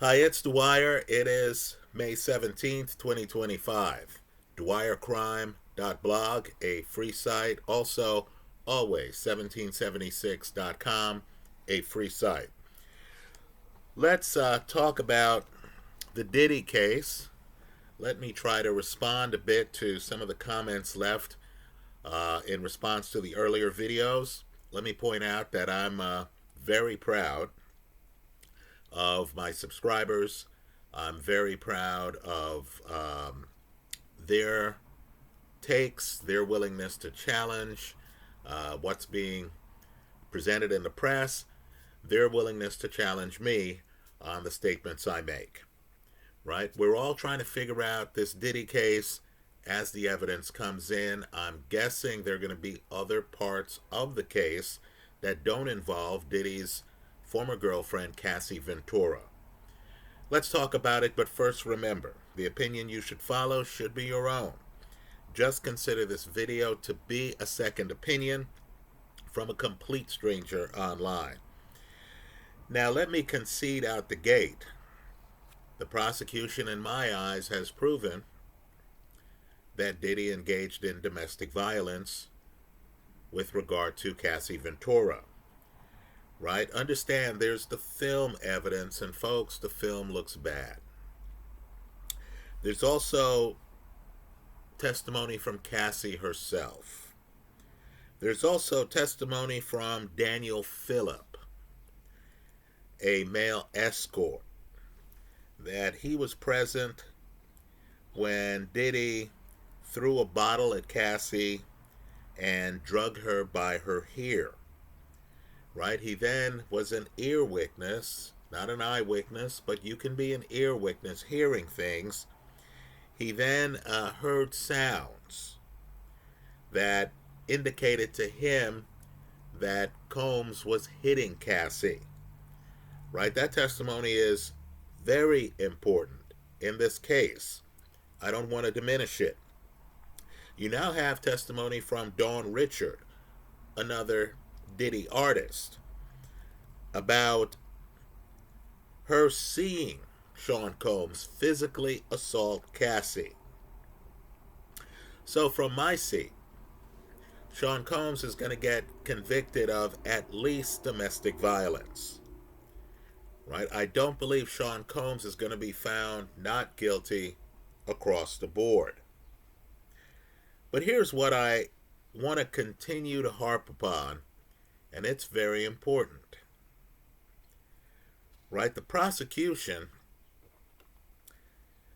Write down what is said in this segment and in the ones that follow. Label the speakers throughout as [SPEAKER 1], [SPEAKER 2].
[SPEAKER 1] Hi, it's Dwyer. It is May 17th, 2025. Dwyercrime.blog, a free site. Also, always 1776.com, a free site. Let's talk about the Diddy case. Let me try to respond a bit to some of the comments left in response to the earlier videos. Let me point out that I'm very proud of my subscribers. I'm very proud of their takes, their willingness to challenge what's being presented in the press, their willingness to challenge me on the statements I make. Right? We're all trying to figure out this Diddy case as the evidence comes in. I'm guessing there are going to be other parts of the case that don't involve Diddy's former girlfriend, Cassie Ventura. Let's talk about it, but first remember, the opinion you should follow should be your own. Just consider this video to be a second opinion from a complete stranger online. Now let me concede out the gate. The prosecution, in my eyes, has proven that Diddy engaged in domestic violence with regard to Cassie Ventura. Right? Understand there's the film evidence, and folks, the film looks bad. There's also testimony from Cassie herself. There's also testimony from Daniel Phillip, a male escort, that he was present when Diddy threw a bottle at Cassie and drugged her by her hair. Right? He then was an ear witness, not an eyewitness, but you can be an ear witness, hearing things. He then heard sounds that indicated to him that Combs was hitting Cassie. Right? That testimony is very important in this case. I don't want to diminish it. You now have testimony from Dawn Richard, another Diddy artist, about her seeing Sean Combs physically assault Cassie. So from my seat, Sean Combs is going to get convicted of at least domestic violence. Right? I don't believe Sean Combs is going to be found not guilty across the board. But here's what I want to continue to harp upon, and it's very important. Right? The prosecution,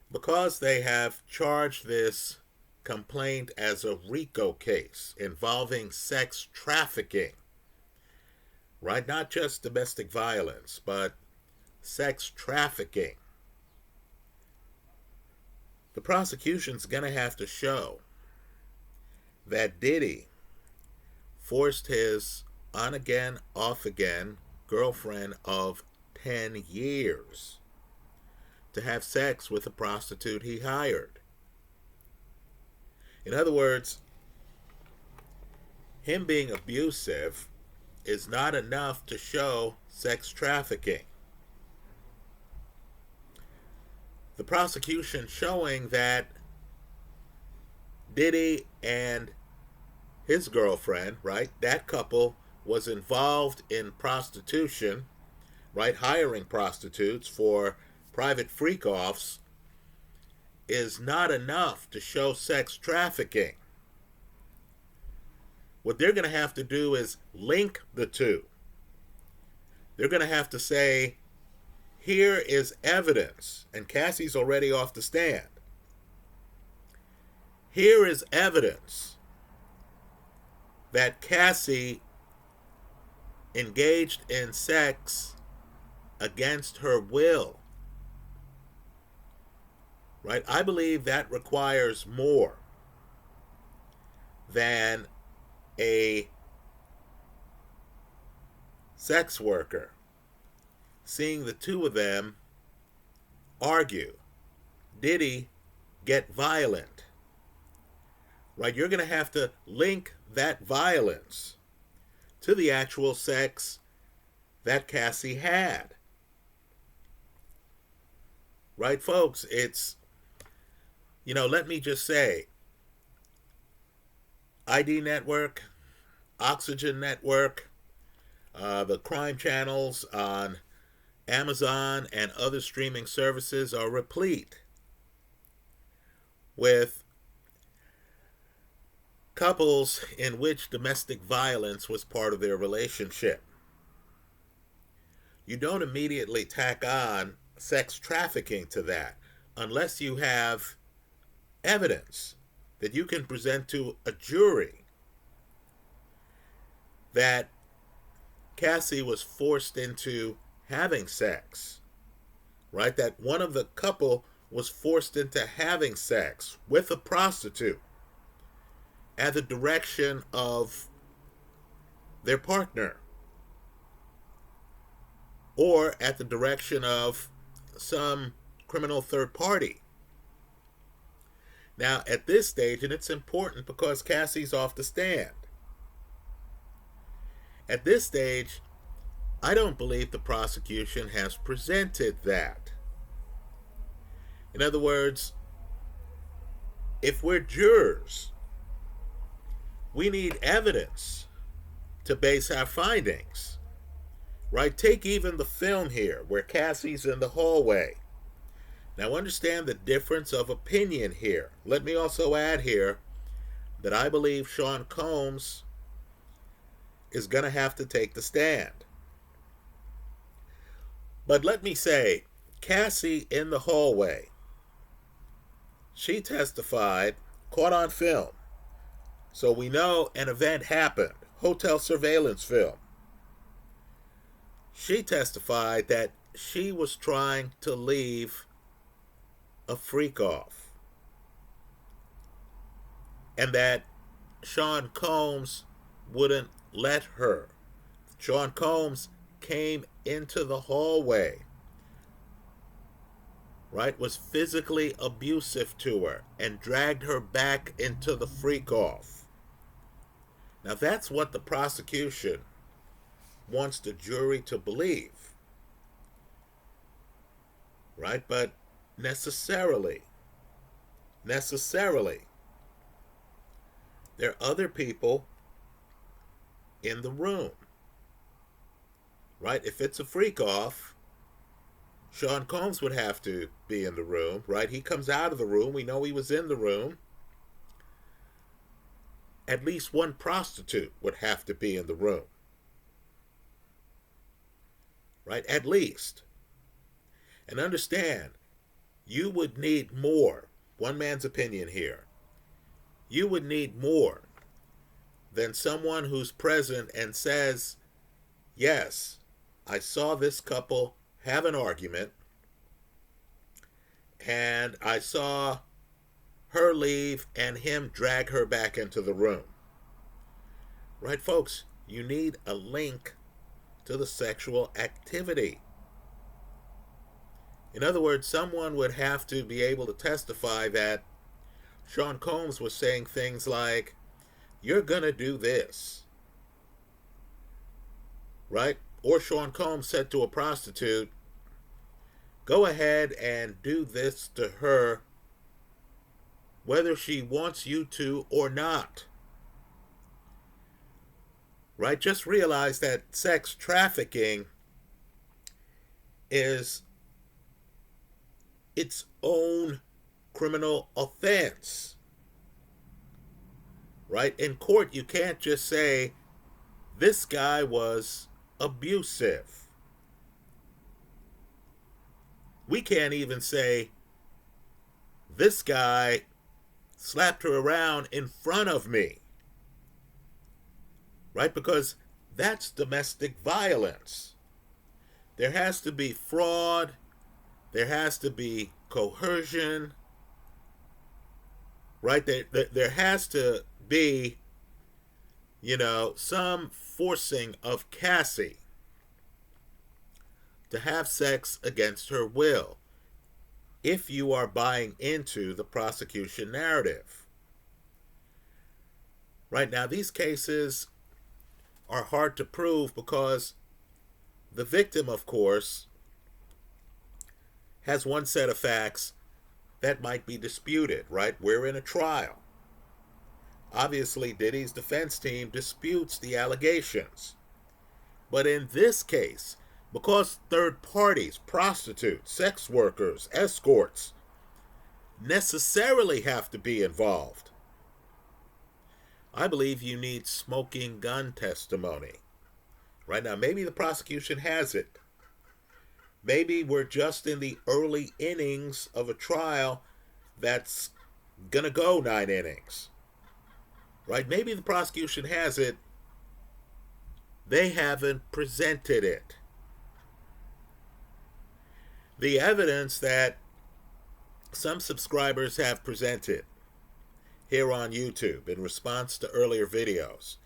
[SPEAKER 1] because they have charged this complaint as a RICO case involving sex trafficking, right? Not just domestic violence, but sex trafficking. The prosecution's going to have to show that Diddy forced his on-again, off-again girlfriend of 10 years to have sex with a prostitute he hired. In other words, him being abusive is not enough to show sex trafficking. The prosecution showing that Diddy and his girlfriend, right, that couple was involved in prostitution, right, hiring prostitutes for private freak-offs, is not enough to show sex trafficking. What they're going to have to do is link the two. They're going to have to say, here is evidence, and Cassie's already off the stand. Here is evidence that Cassie engaged in sex against her will. Right? I believe that requires more than a sex worker seeing the two of them argue. Diddy get violent. Right? You're going to have to link that violence to the actual sex that Cassie had. Right, folks? Let me just say, ID Network, Oxygen Network, the crime channels on Amazon and other streaming services are replete with couples in which domestic violence was part of their relationship. You don't immediately tack on sex trafficking to that unless you have evidence that you can present to a jury that Cassie was forced into having sex, right? That one of the couple was forced into having sex with a prostitute at the direction of their partner or at the direction of some criminal third party. Now, at this stage, and it's important because Cassie's off the stand, at this stage, I don't believe the prosecution has presented that. In other words, if we're jurors, we need evidence to base our findings, right? Take even the film here where Cassie's in the hallway. Now understand the difference of opinion here. Let me also add here that I believe Sean Combs is going to have to take the stand. But let me say, Cassie in the hallway, she testified, caught on film. So we know an event happened, hotel surveillance film. She testified that she was trying to leave a freak off, and that Sean Combs wouldn't let her. Sean Combs came into the hallway, right, was physically abusive to her and dragged her back into the freak off. Now that's what the prosecution wants the jury to believe, right? But necessarily, there are other people in the room, right? If it's a freak off, Sean Combs would have to be in the room, right? He comes out of the room. We know he was in the room. At least one prostitute would have to be in the room, right? At least. And understand, you would need more. One man's opinion here. You would need more than someone who's present and says, yes, I saw this couple have an argument and I saw her leave and him drag her back into the room. Right, folks? You need a link to the sexual activity. In other words, someone would have to be able to testify that Sean Combs was saying things like, you're gonna do this, right? Or Sean Combs said to a prostitute, go ahead and do this to her whether she wants you to or not. Right? Just realize that sex trafficking is its own criminal offense. Right? In court, you can't just say, this guy was abusive. We can't even say, this guy slapped her around in front of me. Right? Because that's domestic violence. There has to be fraud. There has to be coercion. Right? There has to be, some forcing of Cassie to have sex against her will, if you are buying into the prosecution narrative. Right now, these cases are hard to prove because the victim, of course, has one set of facts that might be disputed, right? We're in a trial. Obviously, Diddy's defense team disputes the allegations. But in this case, because third parties, prostitutes, sex workers, escorts, necessarily have to be involved, I believe you need smoking gun testimony. Right now, maybe the prosecution has it. Maybe we're just in the early innings of a trial that's gonna go 9 innings. Right? Maybe the prosecution has it. They haven't presented it. The evidence that some subscribers have presented here on YouTube in response to earlier videos,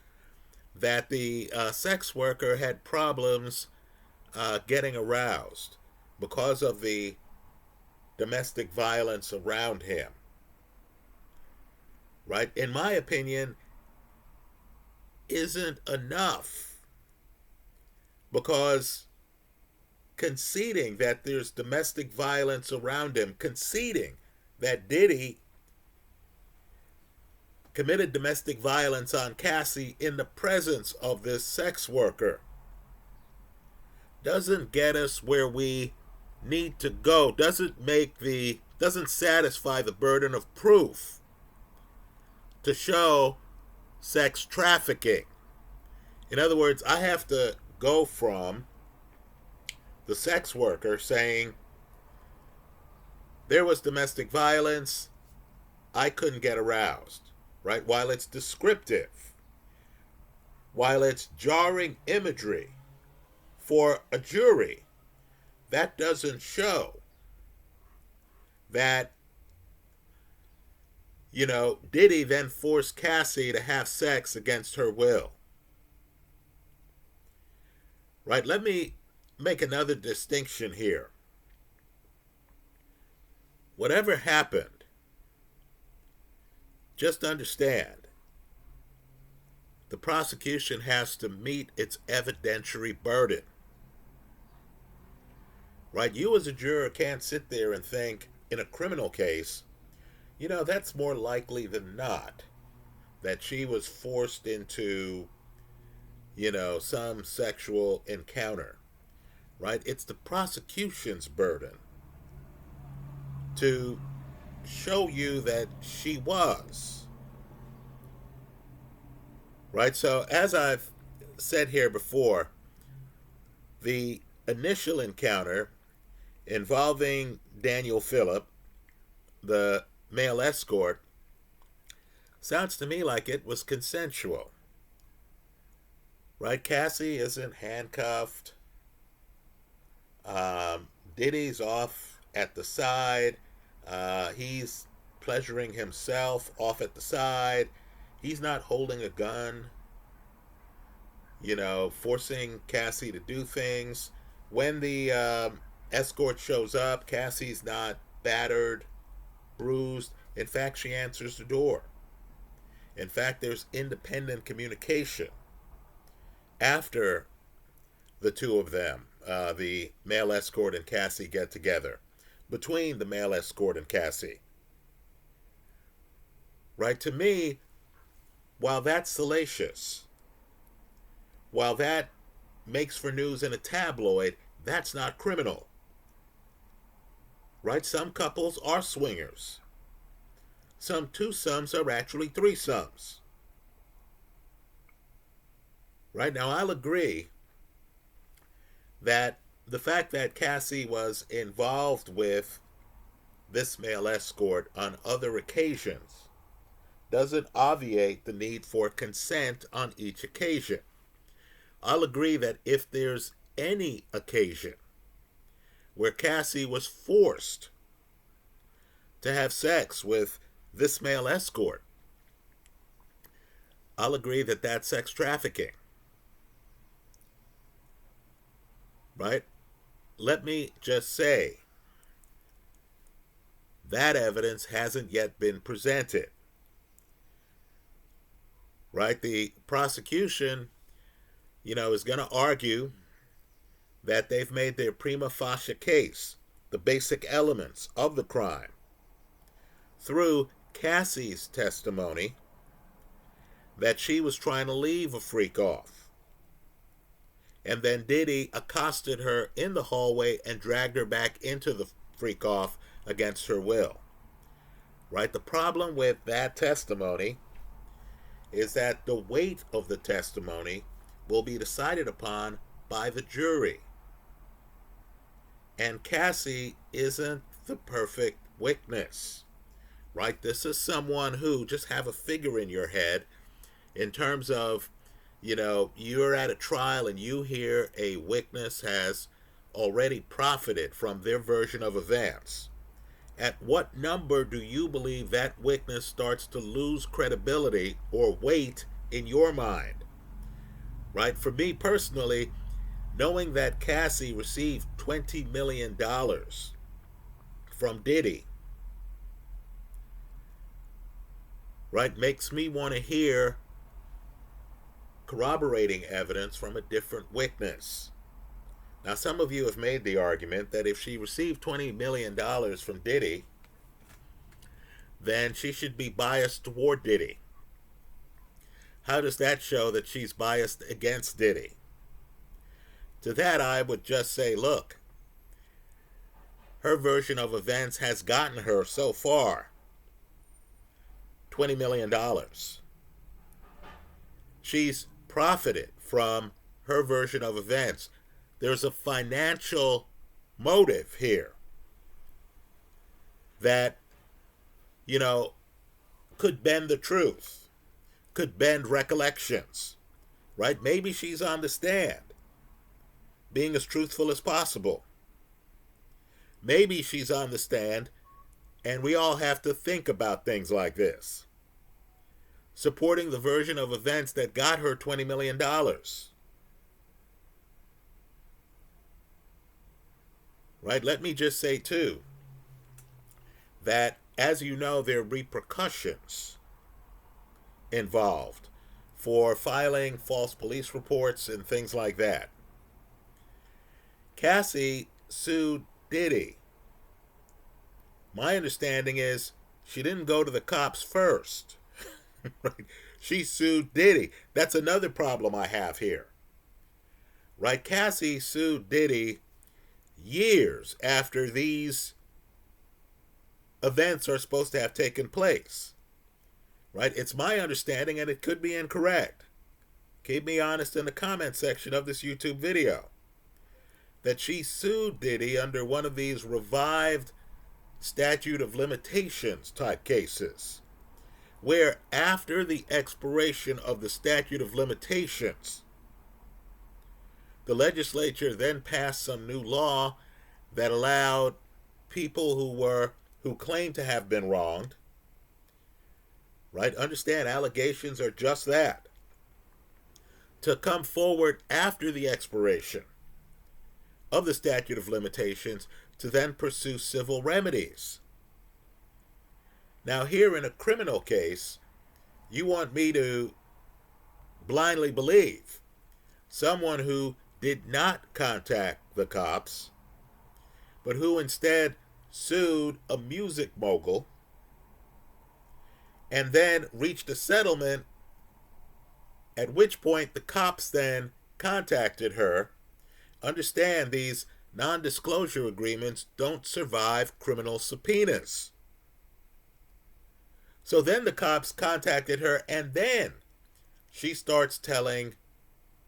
[SPEAKER 1] that the sex worker had problems getting aroused because of the domestic violence around him. Right? In my opinion, isn't enough, because conceding that there's domestic violence around him, conceding that Diddy committed domestic violence on Cassie in the presence of this sex worker, doesn't get us where we need to go, doesn't satisfy the burden of proof to show sex trafficking. In other words, I have to go from the sex worker saying there was domestic violence, I couldn't get aroused, right? While it's descriptive, while it's jarring imagery for a jury, that doesn't show that, Diddy then forced Cassie to have sex against her will. Right? Let me make another distinction here. Whatever happened, just understand, the prosecution has to meet its evidentiary burden. Right? You as a juror can't sit there and think, in a criminal case, that's more likely than not that she was forced into, some sexual encounter. Right? It's the prosecution's burden to show you that she was. Right? So, as I've said here before, the initial encounter involving Daniel Phillip, the male escort, sounds to me like it was consensual. Right? Cassie isn't handcuffed. Diddy's off at the side. He's pleasuring himself off at the side. He's not holding a gun, forcing Cassie to do things. When the escort shows up, Cassie's not battered, bruised. In fact, she answers the door. In fact, there's independent communication after the two of them, the male escort and Cassie, get together, between the male escort and Cassie. Right? To me, while that's salacious, while that makes for news in a tabloid, that's not criminal. Right? Some couples are swingers. Some twosomes are actually threesomes. Right? Now, I'll agree that the fact that Cassie was involved with this male escort on other occasions doesn't obviate the need for consent on each occasion. I'll agree that if there's any occasion where Cassie was forced to have sex with this male escort, I'll agree that that's sex trafficking. Right? Let me just say, that evidence hasn't yet been presented. Right? The prosecution, is going to argue that they've made their prima facie case the basic elements of the crime through Cassie's testimony that she was trying to leave a freak off. And then Diddy accosted her in the hallway and dragged her back into the freak off against her will. Right? The problem with that testimony is that the weight of the testimony will be decided upon by the jury. And Cassie isn't the perfect witness. Right? This is someone who, just have a figure in your head in terms of, you're at a trial and you hear a witness has already profited from their version of events. At what number do you believe that witness starts to lose credibility or weight in your mind? Right? For me personally, knowing that Cassie received $20 million from Diddy, right, makes me want to hear corroborating evidence from a different witness. Now, some of you have made the argument that if she received $20 million from Diddy, then she should be biased toward Diddy. How does that show that she's biased against Diddy? To that, I would just say, look, her version of events has gotten her so far $20 million. She's profited from her version of events. There's a financial motive here that, could bend the truth, could bend recollections, right? Maybe she's on the stand, being as truthful as possible. Maybe she's on the stand, and we all have to think about things like this. Supporting the version of events that got her $20 million. Right? Let me just say, too, that, as you know, there are repercussions involved for filing false police reports and things like that. Cassie sued Diddy. My understanding is she didn't go to the cops first. Right? She sued Diddy. That's another problem I have here. Right? Cassie sued Diddy years after these events are supposed to have taken place. Right? It's my understanding, and it could be incorrect. Keep me honest in the comment section of this YouTube video. That she sued Diddy under one of these revived statute of limitations type cases, where after the expiration of the statute of limitations, the legislature then passed some new law that allowed people who claimed to have been wronged, right? Understand, allegations are just that, to come forward after the expiration of the statute of limitations to then pursue civil remedies. Now, here in a criminal case, you want me to blindly believe someone who did not contact the cops, but who instead sued a music mogul and then reached a settlement, at which point the cops then contacted her. Understand, these non-disclosure agreements don't survive criminal subpoenas. So then the cops contacted her, and then she starts telling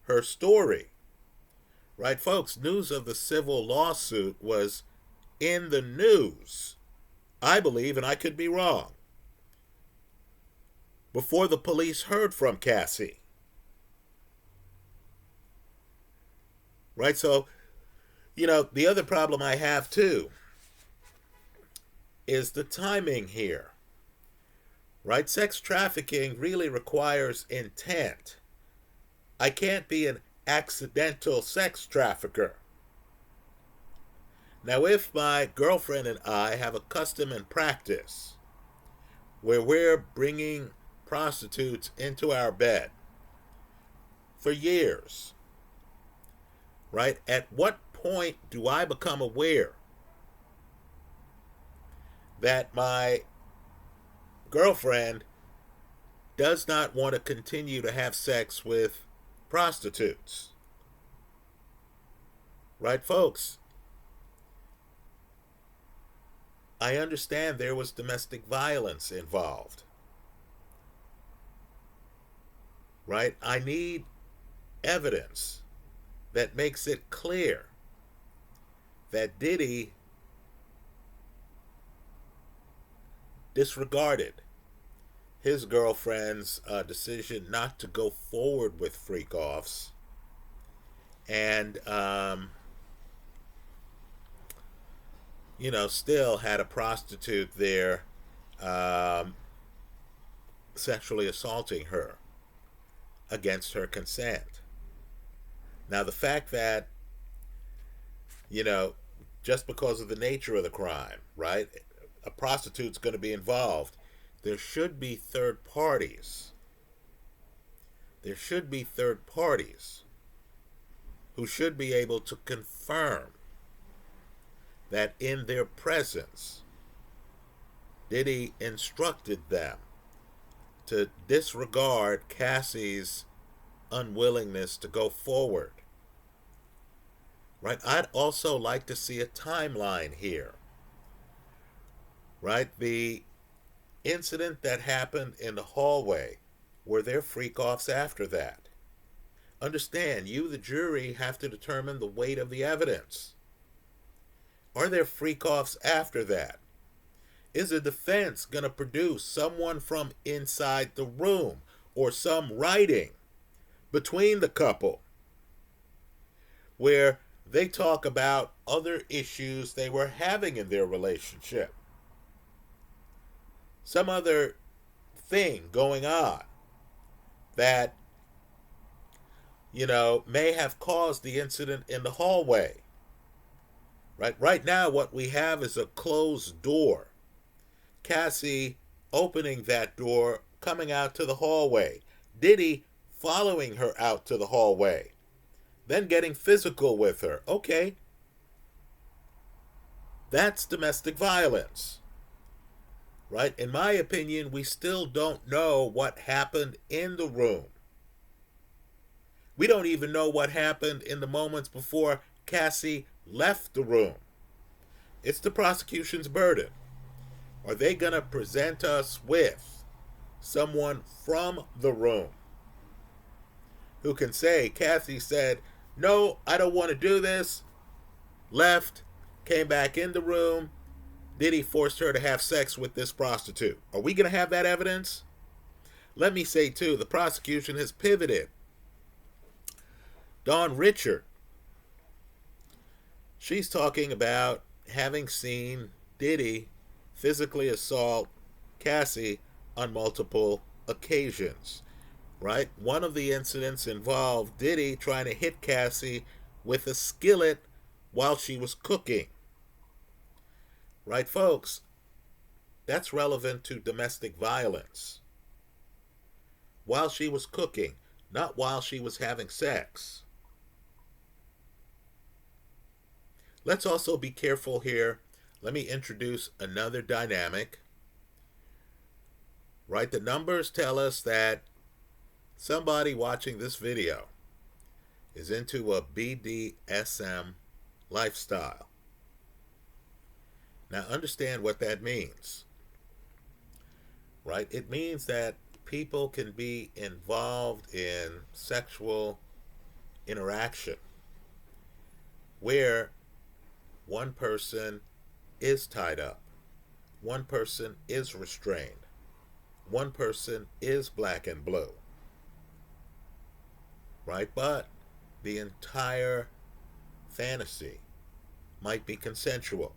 [SPEAKER 1] her story. Right, folks? News of the civil lawsuit was in the news, I believe, and I could be wrong, before the police heard from Cassie. Right? So, the other problem I have, too, is the timing here. Right? Sex trafficking really requires intent. I can't be an accidental sex trafficker. Now, if my girlfriend and I have a custom and practice where we're bringing prostitutes into our bed for years, right? At what point do I become aware that my girlfriend does not want to continue to have sex with prostitutes. Right, folks? I understand there was domestic violence involved. Right? I need evidence that makes it clear that Diddy disregarded his girlfriend's decision not to go forward with freak offs and still had a prostitute there sexually assaulting her against her consent. Now, the fact that, just because of the nature of the crime, right, a prostitute's going to be involved, there should be third parties. There should be third parties who should be able to confirm that in their presence, Diddy instructed them to disregard Cassie's unwillingness to go forward. Right? I'd also like to see a timeline here. Right? The incident that happened in the hallway, were there freak-offs after that? Understand, you, the jury, have to determine the weight of the evidence. Are there freak-offs after that? Is the defense going to produce someone from inside the room or some writing between the couple where they talk about other issues they were having in their relationship? Some other thing going on that, may have caused the incident in the hallway. Right now, what we have is a closed door. Cassie opening that door, coming out to the hallway. Diddy following her out to the hallway. Then getting physical with her. Okay. That's domestic violence. Right? In my opinion, we still don't know what happened in the room. We don't even know what happened in the moments before Cassie left the room. It's the prosecution's burden. Are they going to present us with someone from the room who can say, Cassie said, no, I don't want to do this, left, came back in the room, Diddy forced her to have sex with this prostitute? Are we going to have that evidence? Let me say, too, the prosecution has pivoted. Dawn Richard, she's talking about having seen Diddy physically assault Cassie on multiple occasions, right? One of the incidents involved Diddy trying to hit Cassie with a skillet while she was cooking. Right, folks? That's relevant to domestic violence. While she was cooking, not while she was having sex. Let's also be careful here. Let me introduce another dynamic. Right, the numbers tell us that somebody watching this video is into a BDSM lifestyle. Now understand what that means. Right? It means that people can be involved in sexual interaction where one person is tied up, one person is restrained, one person is black and blue. Right? But the entire fantasy might be consensual.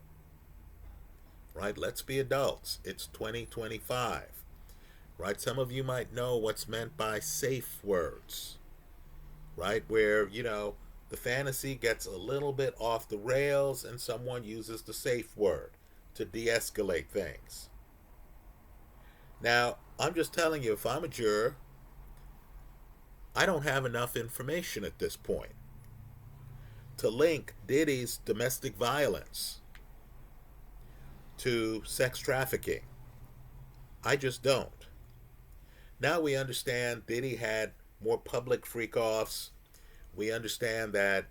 [SPEAKER 1] Right? Let's be adults. It's 2025. Right? Some of you might know what's meant by safe words. Right? Where, the fantasy gets a little bit off the rails and someone uses the safe word to de-escalate things. Now, I'm just telling you, if I'm a juror, I don't have enough information at this point to link Diddy's domestic violence to sex trafficking. I just don't. Now we understand Diddy had more public freak-offs. We understand that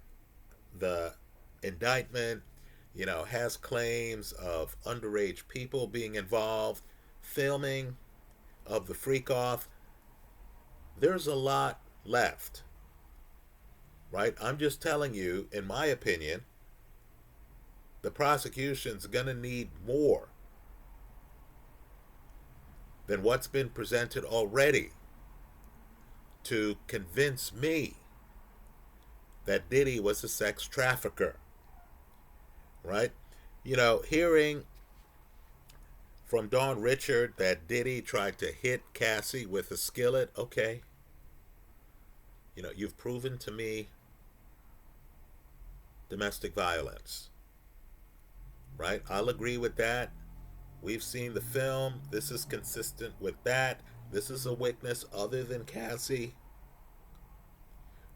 [SPEAKER 1] the indictment, has claims of underage people being involved, filming of the freak-off. There's a lot left, right? I'm just telling you, in my opinion, the prosecution's going to need more than what's been presented already to convince me that Diddy was a sex trafficker, right? Hearing from Dawn Richard that Diddy tried to hit Cassie with a skillet, okay. You've proven to me domestic violence, right? I'll agree with that. We've seen the film. This is consistent with that. This is a witness other than Cassie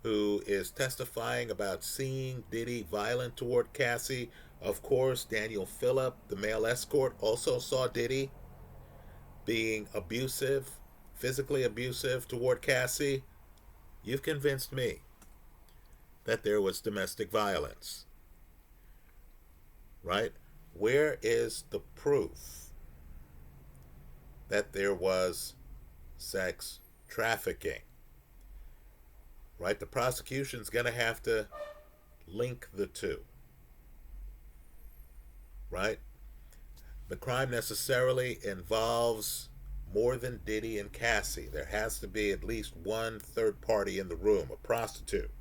[SPEAKER 1] who is testifying about seeing Diddy violent toward Cassie. Of course, Daniel Phillip, the male escort, also saw Diddy being abusive, physically abusive toward Cassie. You've convinced me that there was domestic violence, right? Where is the proof that there was sex trafficking? Right? The prosecution's going to have to link the two. Right? The crime necessarily involves more than Diddy and Cassie. There has to be at least one third party in the room, a prostitute.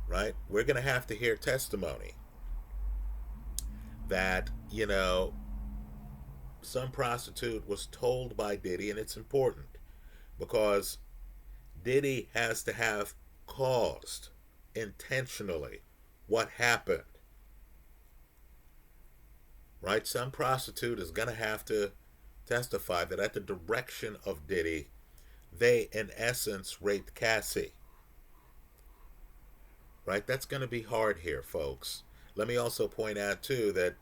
[SPEAKER 1] Right? We're going to have to hear testimony that, some prostitute was told by Diddy, and it's important because Diddy has to have caused intentionally what happened. Right? Some prostitute is going to have to testify that at the direction of Diddy, they in essence raped Cassie. Right? That's going to be hard here, folks. Let me also point out too that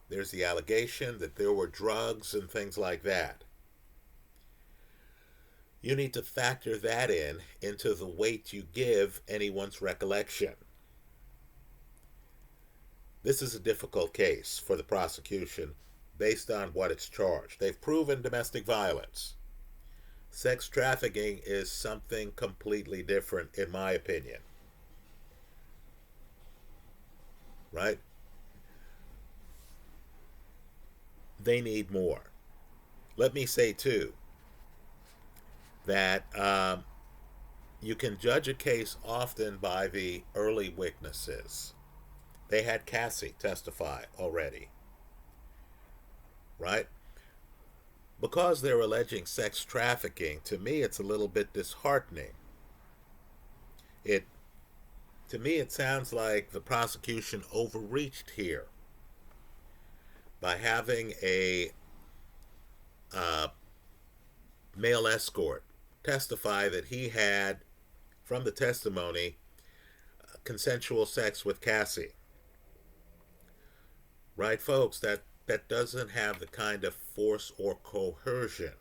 [SPEAKER 1] there's the allegation that there were drugs and things like that. You need to factor that into the weight you give anyone's recollection. This is a difficult case for the prosecution based on what it's charged. They've proven domestic violence. Sex trafficking is something completely different, in my opinion. Right? They need more. Let me say, too, that you can judge a case often by the early witnesses. They had Cassie testify already. Right? Because they're alleging sex trafficking, to me it's a little bit disheartening. To me it sounds like the prosecution overreached here by having a male escort testify that he had, from the testimony, consensual sex with Cassie. Right, folks? That doesn't have the kind of force or coercion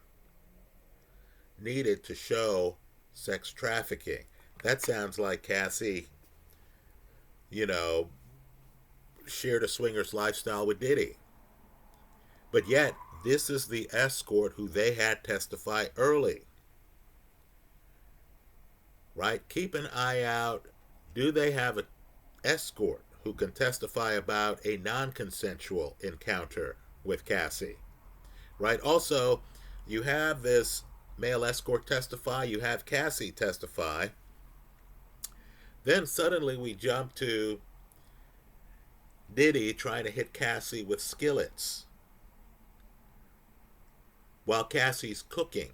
[SPEAKER 1] needed to show sex trafficking. That sounds like Cassie, shared a swingers lifestyle with Diddy. But yet, this is the escort who they had testify early. Right? Keep an eye out. Do they have an escort who can testify about a non-consensual encounter with Cassie? Right? Also, you have this male escort testify. You have Cassie testify. Then suddenly we jump to Diddy trying to hit Cassie with skillets while Cassie's cooking.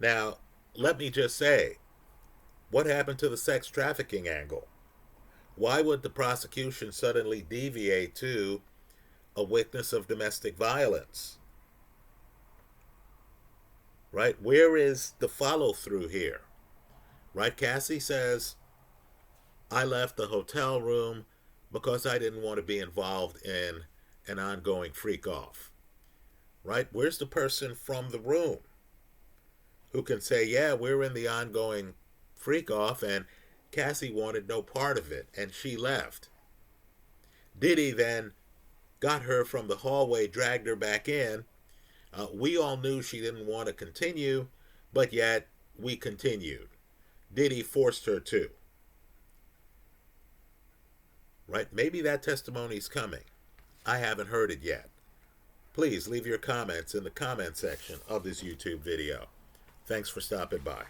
[SPEAKER 1] Now, let me just say, what happened to the sex trafficking angle? Why would the prosecution suddenly deviate to a witness of domestic violence? Right? Where is the follow-through here? Right? Cassie says, I left the hotel room because I didn't want to be involved in an ongoing freak off. Right? Where's the person from the room who can say, yeah, we're in the ongoing freak off and Cassie wanted no part of it and she left. Diddy then got her from the hallway, dragged her back in. We all knew she didn't want to continue, but yet we continued. Diddy forced her to. Right? Maybe that testimony's coming. I haven't heard it yet. Please leave your comments in the comment section of this YouTube video. Thanks for stopping by.